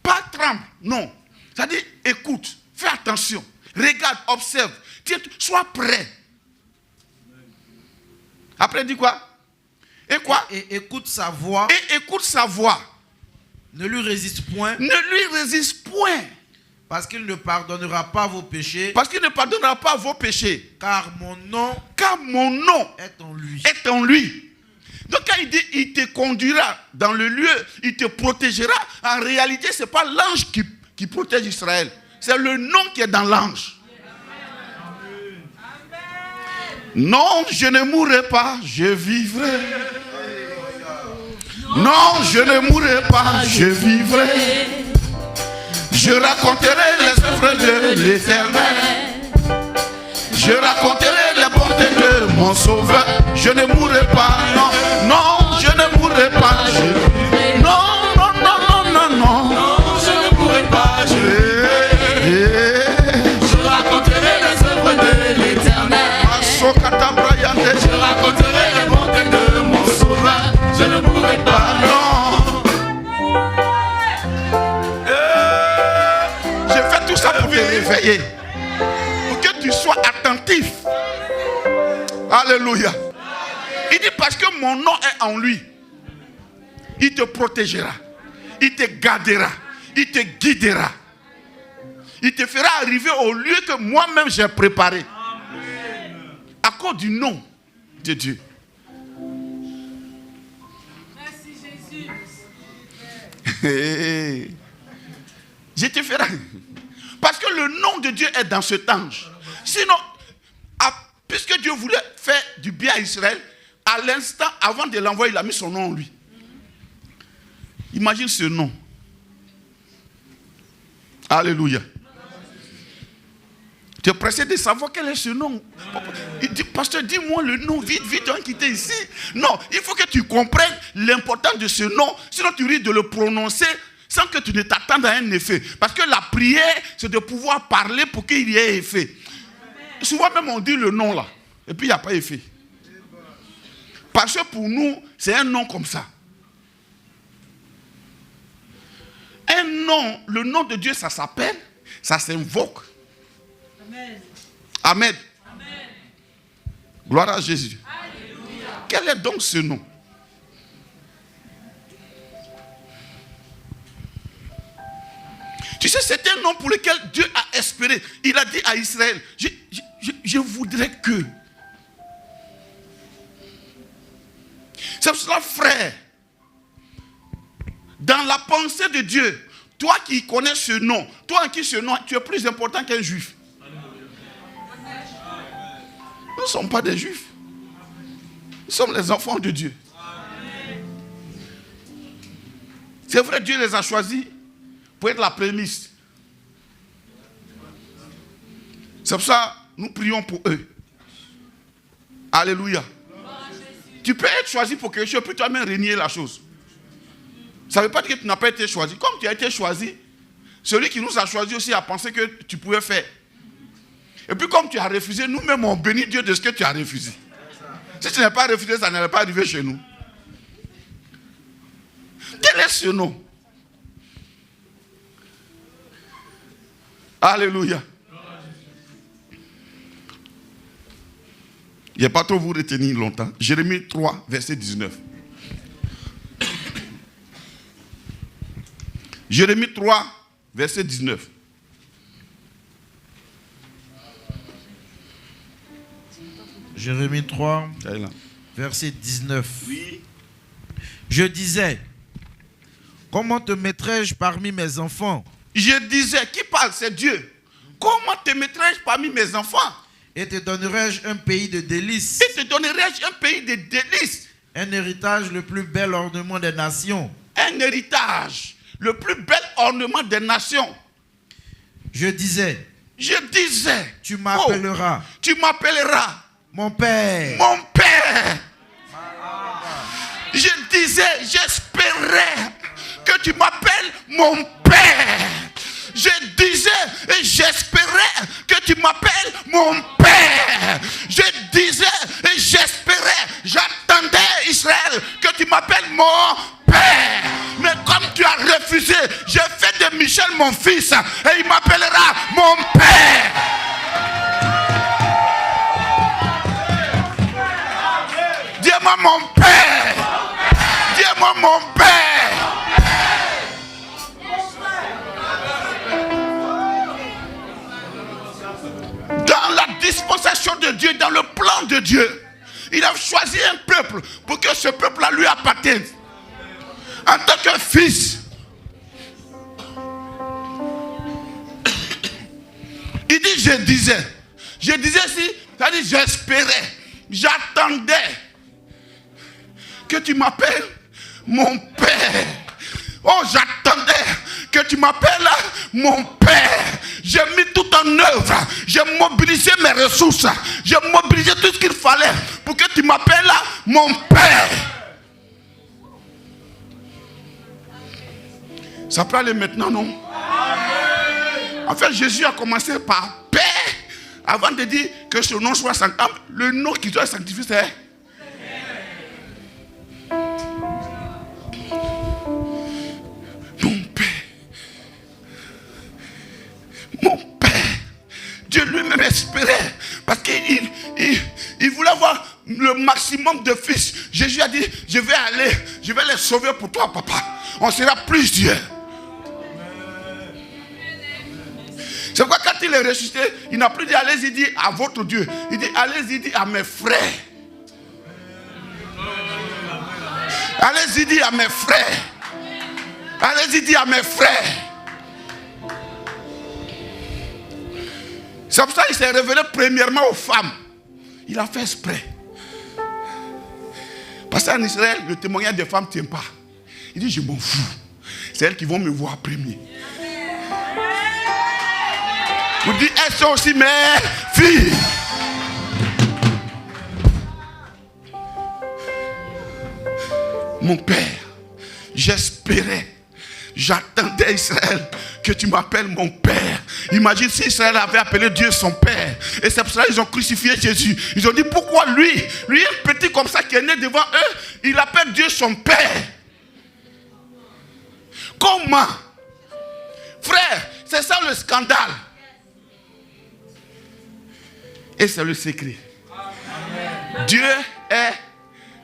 pas tremble, non. Ça dit, écoute, fais attention, regarde, observe, tiens, sois prêt. Après, il dit quoi? Et quoi? Et écoute sa voix. Et écoute sa voix. Ne lui résiste point. Ne lui résiste point. Parce qu'il ne pardonnera pas vos péchés. Parce qu'il ne pardonnera pas vos péchés. Car mon nom est en lui. Est en lui. Donc quand il dit, il te conduira dans le lieu, il te protégera. En réalité, ce n'est pas l'ange qui protège Israël. C'est le nom qui est dans l'ange. Non, je ne mourrai pas, je vivrai. Non, je ne mourrai pas, je vivrai. Je raconterai les œuvres de l'Éternel. Je raconterai les bontés de mon Sauveur. Je ne mourrai pas, non, non, je ne mourrai pas. Non, non, non, non, non, non. Non, je ne mourrai pas. Je raconterai les œuvres de l'Éternel. Je raconterai les bontés de mon Sauveur. Je ne mourrai pas, non. Je fais tout ça pour te réveiller. Pour que tu sois attentif. Alléluia. Il dit parce que mon nom est en lui. Il te protégera. Il te gardera. Il te guidera. Il te fera arriver au lieu que moi-même j'ai préparé. Amen. À cause du nom de Dieu. Merci Jésus. Je te ferai. Parce que le nom de Dieu est dans cet ange. Sinon, puisque Dieu voulait faire du bien à Israël, à l'instant, avant de l'envoyer, il a mis son nom en lui. Imagine ce nom. Alléluia. Tu es pressé de savoir quel est ce nom. Il dit, pasteur, dis-moi le nom, vite, vite, on va quitter ici. Non, il faut que tu comprennes l'importance de ce nom, sinon tu risques de le prononcer sans que tu ne t'attendes à un effet. Parce que la prière, c'est de pouvoir parler pour qu'il y ait effet. Souvent même on dit le nom là, et puis il n'y a pas effet. Parce que pour nous, c'est un nom comme ça. Un nom, le nom de Dieu, ça s'appelle, ça s'invoque. Amen. Amen. Amen. Gloire à Jésus. Alléluia. Quel est donc ce nom? Tu sais, c'est un nom pour lequel Dieu a espéré. Il a dit à Israël, je voudrais que. C'est pour cela, frère, dans la pensée de Dieu, toi qui connais ce nom, toi en qui ce nom, tu es plus important qu'un juif. Nous ne sommes pas des juifs. Nous sommes les enfants de Dieu. C'est vrai, Dieu les a choisis pour être la prémisse. C'est pour ça que nous prions pour eux. Alléluia. Tu peux être choisi pour quelque chose, puis toi-même renier la chose. Ça ne veut pas dire que tu n'as pas été choisi. Comme tu as été choisi, celui qui nous a choisi aussi a pensé que tu pouvais faire. Et puis comme tu as refusé, nous-mêmes on bénit Dieu de ce que tu as refusé. Si tu n'as pas refusé, ça n'allait pas arriver chez nous. Quel est ce nom? Alléluia. Je ne vais pas trop vous retenir longtemps. Jérémie 3, verset 19. Jérémie 3, verset 19. Jérémie 3, verset 19. Oui. Je disais, comment te mettrais-je parmi mes enfants? Je disais, qui parle? C'est Dieu. Comment te mettrais-je parmi mes enfants? Et te donnerais-je un pays de délices? Et te donnerais-je un pays de délices? Un héritage, le plus bel ornement des nations. Un héritage, le plus bel ornement des nations. Je disais, Je disais, tu m'appelleras. Tu m'appelleras Mon Père. Mon Père. Je disais, j'espérais que tu m'appelles mon Père. Je disais et j'espérais que tu m'appelles mon Père. Je disais et j'espérais, j'attendais Israël que tu m'appelles mon Père. Mais comme tu as refusé, j'ai fait de Michel mon fils et il m'appellera mon Père. Dis-moi mon Père. Dis-moi mon Père. Dans la dispensation de Dieu, dans le plan de Dieu, il a choisi un peuple pour que ce peuple-là lui appartienne. En tant que fils, il dit je disais si, ça dit j'espérais, j'attendais que tu m'appelles mon Père. Oh, j'attendais que tu m'appelles mon Père. J'ai mis tout en œuvre. J'ai mobilisé mes ressources. J'ai mobilisé tout ce qu'il fallait pour que tu m'appelles mon Père. Ça peut aller maintenant, non? En fait, Jésus a commencé par Père avant de dire que ce nom soit sanctifié. Le nom qui doit être sanctifié, c'est mon Père. Dieu lui-même espérait parce qu'il voulait avoir le maximum de fils. Jésus a dit, je vais les sauver pour toi, papa. On sera plusieurs. C'est pourquoi quand il est ressuscité, il n'a plus dit allez-y dire à votre Dieu. Il dit allez-y dire à mes frères. Allez-y dire à mes frères. Allez-y dire à mes frères. C'est pour ça qu'il s'est révélé premièrement aux femmes. Il a fait exprès. Parce qu'en Israël, le témoignage des femmes ne tient pas. Il dit, je m'en fous. C'est elles qui vont me voir premier. Vous dites, elles sont aussi mes filles. Mon Père, j'espérais, j'attendais Israël que tu m'appelles mon Père. Imagine si Israël avait appelé Dieu son Père. Et c'est pour ça qu'ils ont crucifié Jésus. Ils ont dit pourquoi lui un petit comme ça qui est né devant eux, il appelle Dieu son Père. Comment? Frère, c'est ça le scandale. Et c'est le secret. Amen. Dieu est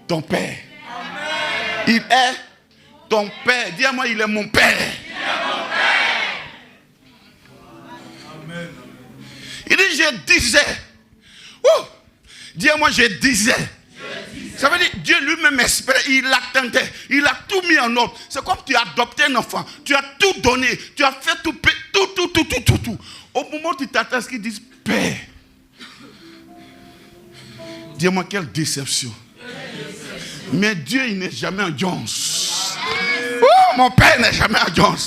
ton Père. Amen. Il est ton Père. Dis-moi, il est mon Père. Amen. Il dit, je disais. Dis-moi, je disais. Ça veut dire, Dieu lui-même espérait, il l'attendait, il a tout mis en ordre. C'est comme tu as adopté un enfant, tu as tout donné, tu as fait tout. Au moment où tu t'attends à ce qu'ils disent, Père. Dis-moi, quelle déception. Mais Dieu, il n'est jamais en Jones. Mon Père n'est jamais en Jones.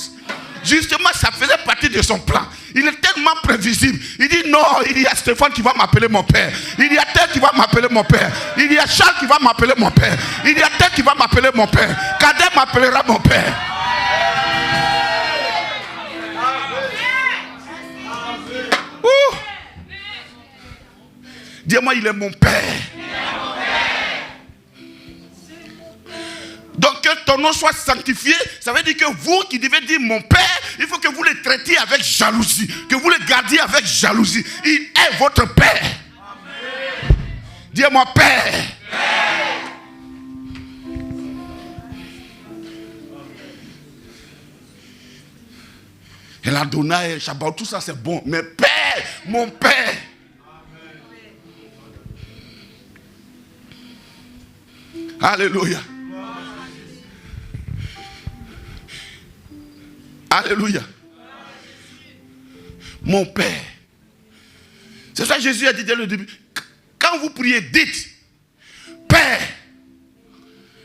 Justement, ça faisait partie de son plan. Il est tellement prévisible. Il dit non, il y a Stéphane qui va m'appeler mon père. Il y a tel qui va m'appeler mon père. Il y a Charles qui va m'appeler mon père. Il y a tel qui va m'appeler mon père. Cadet m'appellera mon père. Dis-moi, il est mon père. Donc que ton nom soit sanctifié, ça veut dire que vous qui devez dire mon Père, il faut que vous le traitiez avec jalousie, que vous le gardiez avec jalousie. Il est votre Père. Amen. Dis-moi Père. Père. Et l'Adonai, Shabbat, tout ça c'est bon, mais Père, mon Père. Amen. Alléluia. Alléluia. Mon Père. C'est ça que Jésus a dit dès le début. Quand vous priez, dites Père.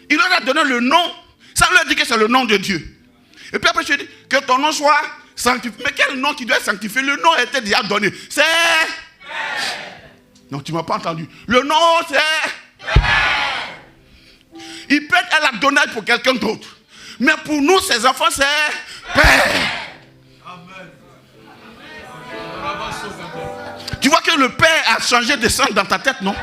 Il leur a donné le nom. Ça leur dit que c'est le nom de Dieu. Et puis après, je dis que ton nom soit sanctifié. Mais quel nom qui doit être sanctifié? Le nom était déjà donné. C'est Père. Non, tu ne m'as pas entendu. Le nom, c'est Père. Il peut être la donnée pour quelqu'un d'autre. Mais pour nous, ses enfants, c'est Père. Amen. Tu vois que le Père a changé de sang dans ta tête, non?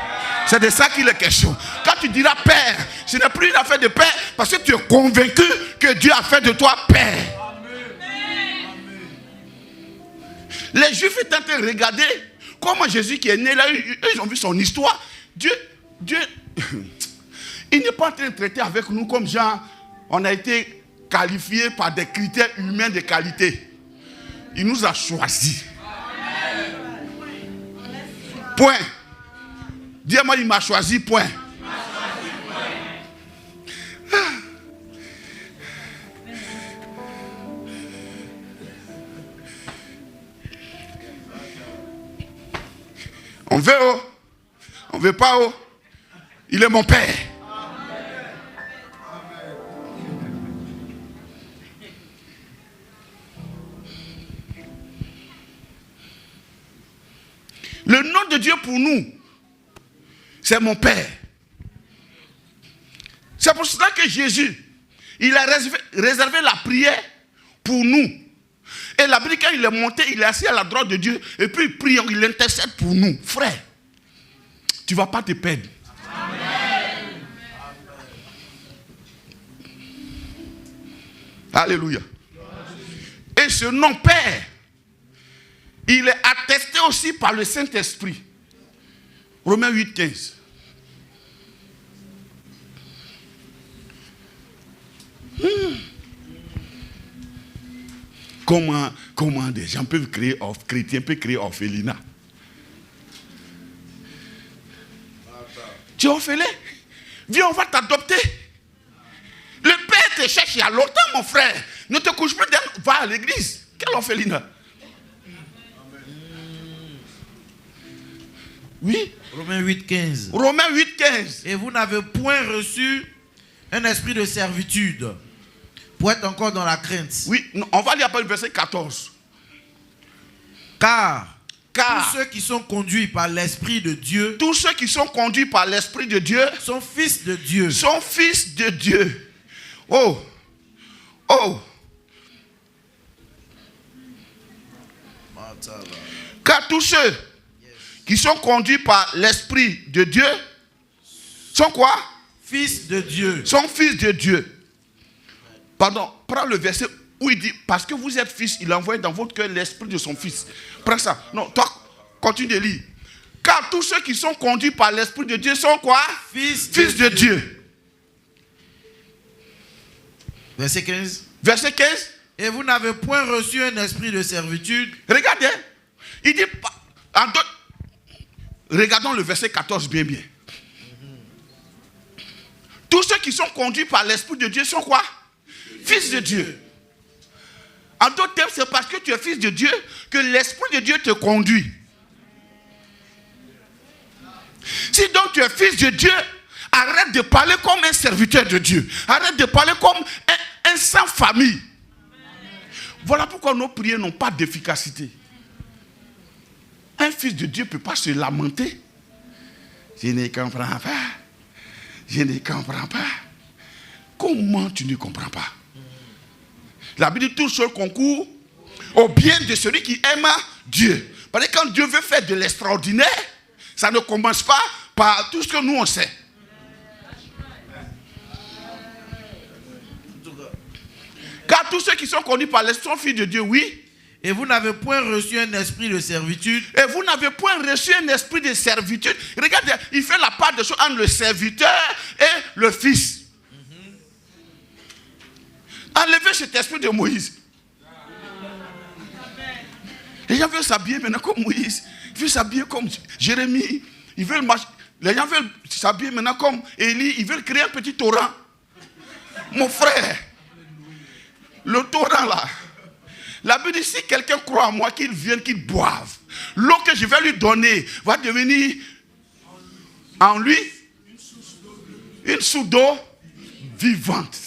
C'est de ça qu'il est question. Quand tu diras Père, ce n'est plus une affaire de Père parce que tu es convaincu que Dieu a fait de toi Père. Amen. Les Juifs étaient en train de regarder comment Jésus qui est né là, ils ont vu son histoire. Dieu, il n'est pas en train de traiter avec nous comme genre, on a été qualifié par des critères humains de qualité. Il nous a choisis. Point. Dis-moi, il m'a choisi, point. On veut, oh. On veut pas, oh. Il est mon Père. Le nom de Dieu pour nous, c'est mon Père. C'est pour cela que Jésus, il a réservé la prière pour nous. Et la Bible, quand il est monté, il est assis à la droite de Dieu. Et puis il prie, il intercède pour nous. Frère, tu ne vas pas te perdre. Amen. Alléluia. Et ce nom Père, il est attesté aussi par le Saint-Esprit. Romains 8, 15. Comment des gens peuvent créer, chrétiens peuvent créer orphelinat? Tu es orphelin? Viens, on va t'adopter. Le Père te cherche il y a longtemps, mon frère. Ne te couche plus, va à l'église. Quel orphelinat? Oui. Romains 8, 15. Romains 8, 15. Et vous n'avez point reçu un esprit de servitude pour être encore dans la crainte. Oui, on va lire après le verset 14. Car tous ceux qui sont conduits par l'Esprit de Dieu, tous ceux qui sont conduits par l'Esprit de Dieu sont fils de Dieu. Sont fils de Dieu. Oh. Oh. Car tous ceux qui sont conduits par l'Esprit de Dieu sont quoi? Fils de Dieu. Sont fils de Dieu. Pardon, prends le verset où il dit, parce que vous êtes fils, il a envoyé dans votre cœur l'esprit de son fils. Prends ça. Non, toi, continue de lire. Car tous ceux qui sont conduits par l'Esprit de Dieu sont quoi? Fils de Dieu. Verset 15. Verset 15. Et vous n'avez point reçu un esprit de servitude. Regardez. Il dit, regardons le verset 14 bien. Tous ceux qui sont conduits par l'Esprit de Dieu sont quoi? Fils de Dieu. En d'autres termes, c'est parce que tu es fils de Dieu que l'Esprit de Dieu te conduit. Si donc tu es fils de Dieu, arrête de parler comme un serviteur de Dieu. Arrête de parler comme un sans famille. Voilà pourquoi nos prières n'ont pas d'efficacité. Un fils de Dieu ne peut pas se lamenter. Je ne comprends pas. Je ne comprends pas. Comment tu ne comprends pas? La Bible dit tout seul concourt au bien de celui qui aime Dieu. Parce que quand Dieu veut faire de l'extraordinaire, ça ne commence pas par tout ce que nous on sait. Car tous ceux qui sont conduits par l'Esprit sont fils de Dieu, oui. Et vous n'avez point reçu un esprit de servitude. Et vous n'avez point reçu un esprit de servitude. Regardez, il fait la part de choses entre le serviteur et le fils. Enlevez cet esprit de Moïse. Les gens veulent s'habiller maintenant comme Moïse. Ils veulent s'habiller comme Jérémie. Ils veulent marcher. Les gens veulent s'habiller maintenant comme Élie. Ils veulent créer un petit torrent. Mon frère, le torrent là. La Bible dit, si quelqu'un croit en moi, qu'il vienne, qu'il boive. L'eau que je vais lui donner va devenir en lui une source d'eau vivante.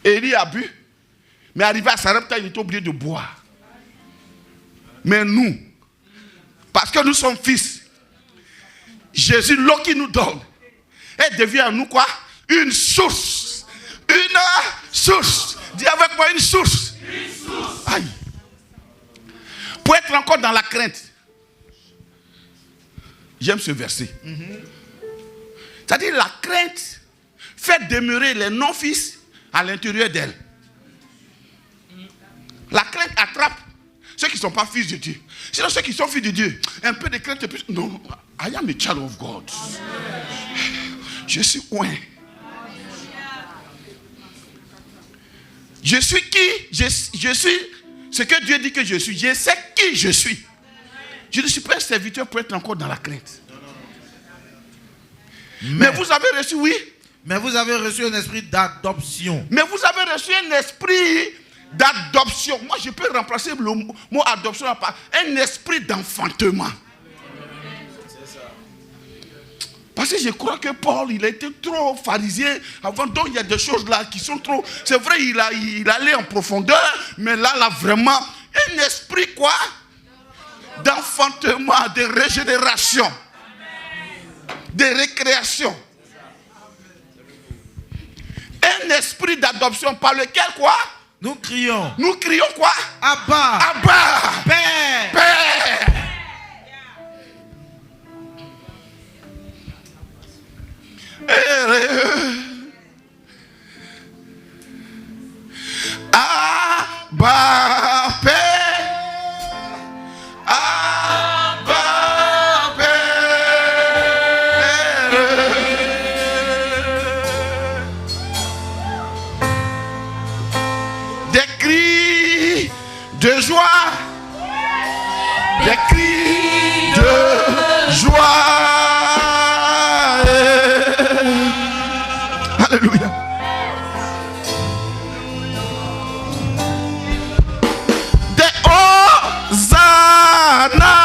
Élie a bu. Mais arrivé à Sarepta, il était obligé de boire. Mais nous, parce que nous sommes fils, Jésus, l'eau qu'il nous donne, elle devient à nous quoi? Une source. Une source. Dis avec moi, une source. Une source. Aïe. Pour être encore dans la crainte. J'aime ce verset. C'est-à-dire la crainte fait demeurer les non-fils à l'intérieur d'elle. La crainte attrape ceux qui ne sont pas fils de Dieu. Sinon ceux qui sont fils de Dieu, un peu de crainte. Non, I am a child of God. Je suis oint. Je suis qui? Je suis ce que Dieu dit que je suis. Je sais qui je suis. Je ne suis pas un serviteur pour être encore dans la crainte. Mais vous avez reçu, oui. Mais vous avez reçu un esprit d'adoption. Mais vous avez reçu un esprit d'adoption. Moi, je peux remplacer le mot adoption par un esprit d'enfantement. Parce que je crois que Paul, il a été trop pharisien avant. Donc, il y a des choses là qui sont trop... C'est vrai, il allait en profondeur. Mais là, vraiment, un esprit quoi? D'enfantement, de régénération. De récréation. Un esprit d'adoption par lequel quoi? Nous crions. Nous crions quoi? Abba. Abba. Père. Père. Abba, Père. Abba, des cris de joie, des cris de joie. Alléluia. Des Hosanna.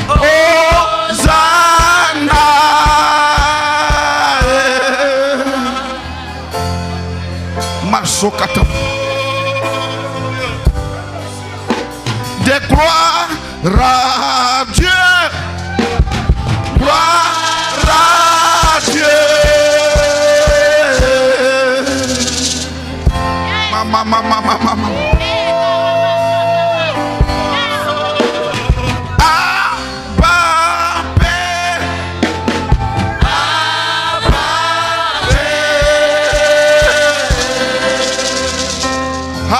Hosanna. Masokata. Des gloires à Dieu. Gloire à Dieu. Mama. Abba, Père. Abba, Père.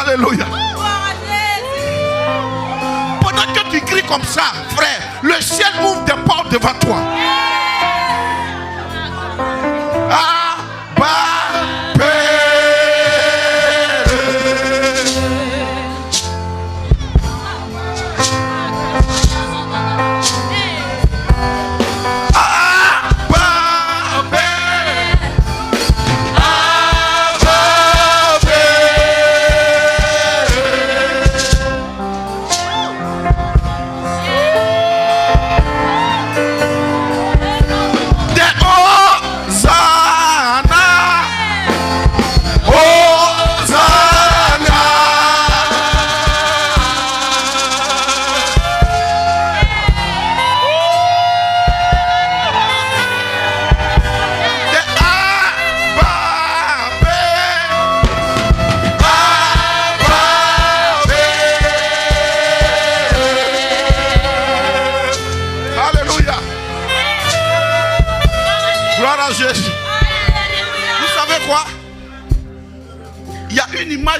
Alléluia. Pendant que tu cries comme ça, frère, le ciel ouvre des portes devant toi. Abba, Père.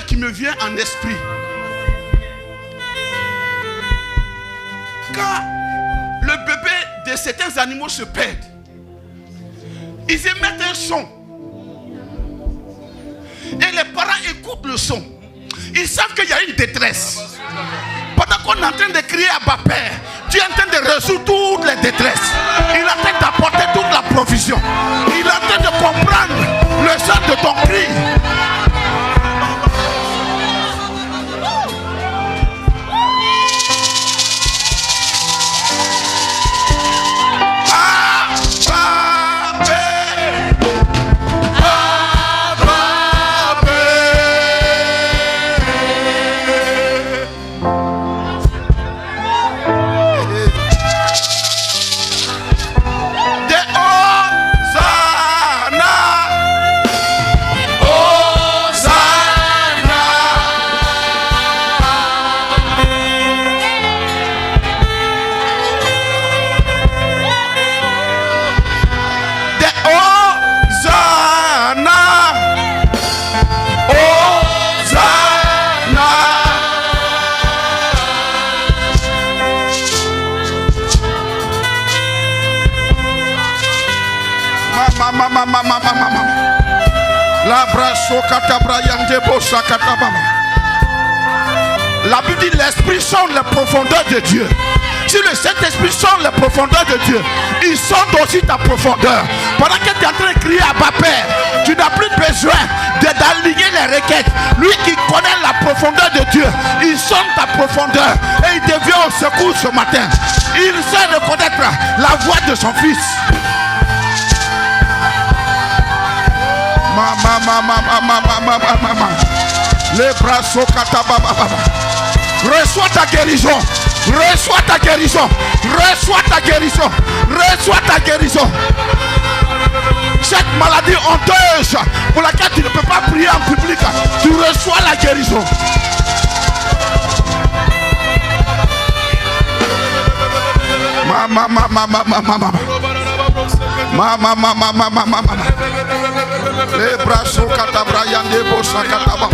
Qui me vient en esprit. Quand le bébé de certains animaux se perd, ils émettent un son. Et les parents écoutent le son. Ils savent qu'il y a une détresse. Pendant qu'on est en train de crier à Abba Père, Dieu est en train de résoudre toutes les détresses. Il est en train d'apporter toute la provision. Il est en train de comprendre le sens de ton cri. La brasso katabrayande bossa katababa. La Bible dit l'Esprit sonde les profondeurs de Dieu. Si le Saint-Esprit sonde les profondeurs de Dieu, il sonde aussi ta profondeur. Pendant que tu es en train de crier à Papa, tu n'as plus besoin d'aligner les requêtes. Lui qui connaît la profondeur de Dieu, il sonde ta profondeur et il te vient au secours ce matin. Il sait reconnaître la voix de son fils. Les bras sont katababa. Reçois ta guérison. Reçois ta guérison. Reçois ta guérison. Reçois ta guérison. Cette maladie honteuse pour laquelle tu ne peux pas prier en public, tu reçois la guérison. Les bras sont katabrayande bossa kataba.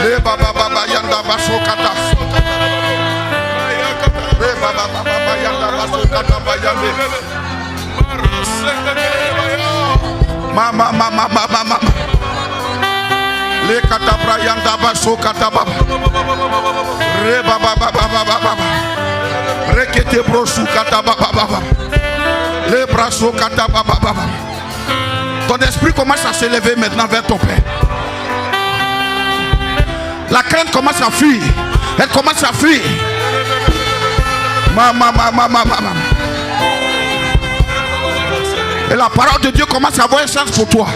Les baba baba yanda baso kata. Les baba baba yanda baso kataba yande. Mama. Les katabrayanda baso kataba. Re baba baba. Rekete brosu kataba baba. Les bras sont kataba baba. Ton esprit commence à s'élever maintenant vers ton Père. La crainte commence à fuir. Elle commence à fuir. Et la parole de Dieu commence à avoir un sens pour toi.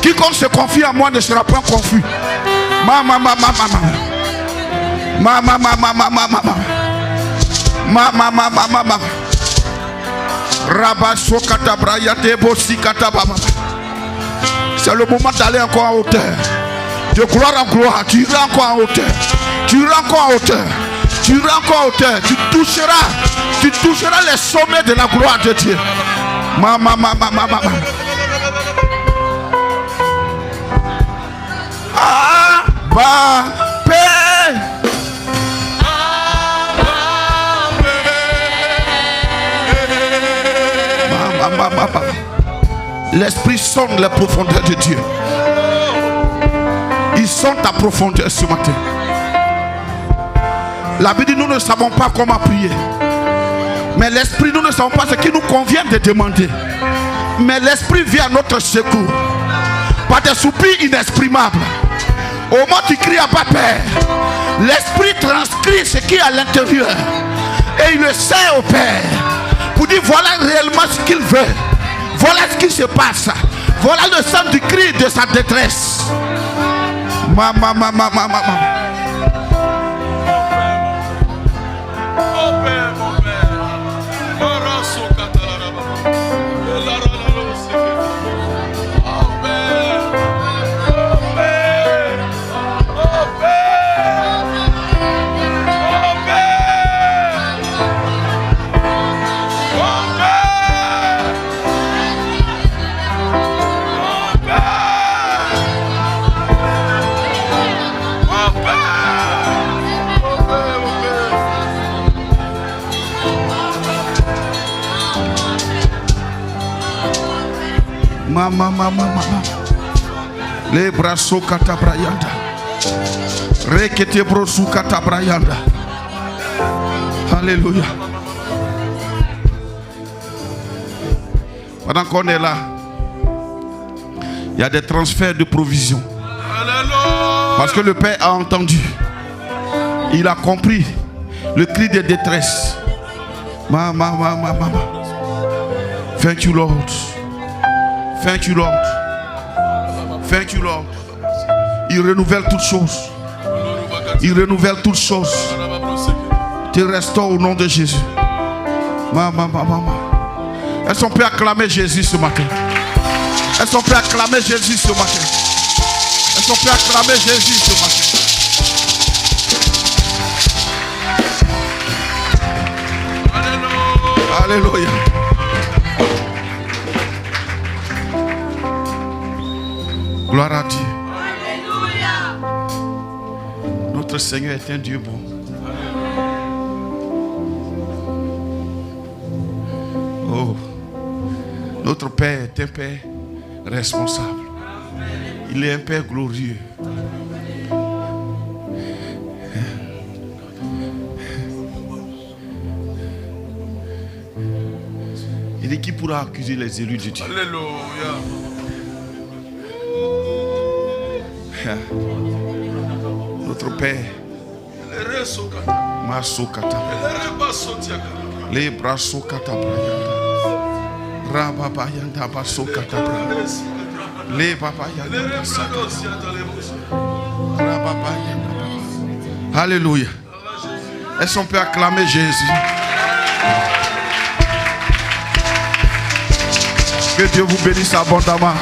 Quiconque se confie à moi ne sera pas confus. Rabasso katabrayate bossi katababa. C'est le moment d'aller encore en hauteur. De gloire en gloire. Tu iras encore en hauteur. Tu iras encore en hauteur. Tu iras encore en hauteur. Tu toucheras les sommets de la gloire de Dieu. L'Esprit sonde les profondeurs de Dieu. Il sonde ta profondeur ce matin. La Bible dit nous ne savons pas comment prier. Mais l'Esprit, nous ne savons pas ce qui nous convient de demander. Mais l'Esprit vient à notre secours. Par des soupirs inexprimables. Au moment où tu cries à Papa, l'Esprit transcrit ce qui est à l'intérieur. Et il le sait au Père. Pour dire voilà réellement ce qu'il veut. Voilà ce qui se passe. Voilà le sens du cri de sa détresse. Les bras sont katabrayanda. Rekete brosu katabrayanda. Alléluia. Pendant qu'on est là, il y a des transferts de provisions. Parce que le Père a entendu. Il a compris le cri de détresse. Thank you, Lord. Thank you, Lord. Thank you, Lord. Il renouvelle toutes choses. Il renouvelle toutes choses. Tu restaures au nom de Jésus. Est-ce qu'on peut acclamer Jésus ce matin? Est-ce qu'on peut acclamer Jésus ce matin? Est-ce qu'on peut acclamer Jésus ce matin? Alléluia. Gloire à Dieu. Alléluia. Notre Seigneur est un Dieu bon. Oh. Notre Notre Père est un Père responsable. Il est un Père glorieux. Il dit qui pourra accuser les élus de Dieu? Alléluia. Notre Père, Masokata, les bras Sokata, Rababayanda Basokata, les Babayanda Rababayanda. Alléluia. Est-ce qu'on peut acclamer Jésus? Que Dieu vous bénisse abondamment.